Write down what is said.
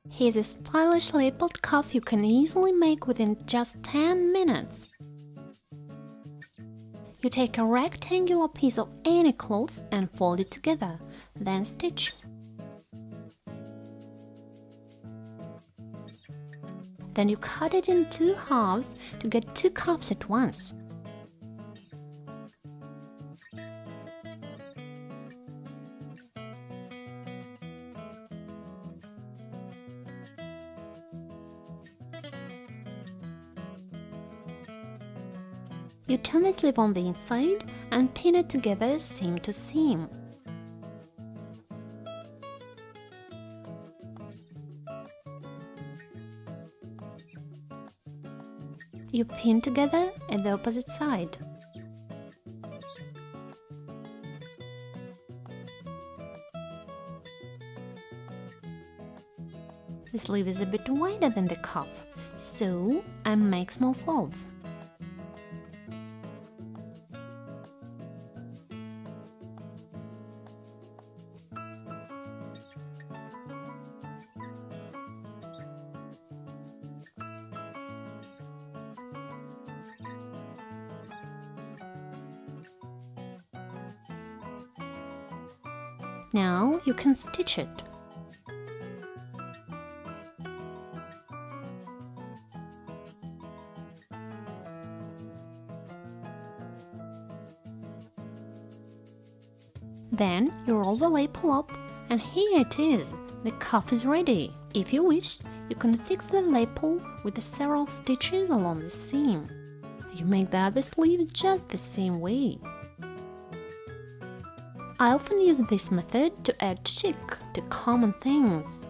Here's a stylish lapelled cuff you can easily make within just 10 minutes. You take a rectangular piece of any cloth and fold it together, then stitch. Then you cut it in 2 halves to get 2 cuffs at once. You turn the sleeve on the inside and pin it together seam to seam. You pin together at the opposite side. The sleeve is a bit wider than the cuff, so I make small folds. Now you can stitch it. Then you roll the lapel up, and here it is. The cuff is ready. If you wish, you can fix the lapel with the several stitches along the seam. You make the other sleeve just the same way. I often use this method to add chic to common things.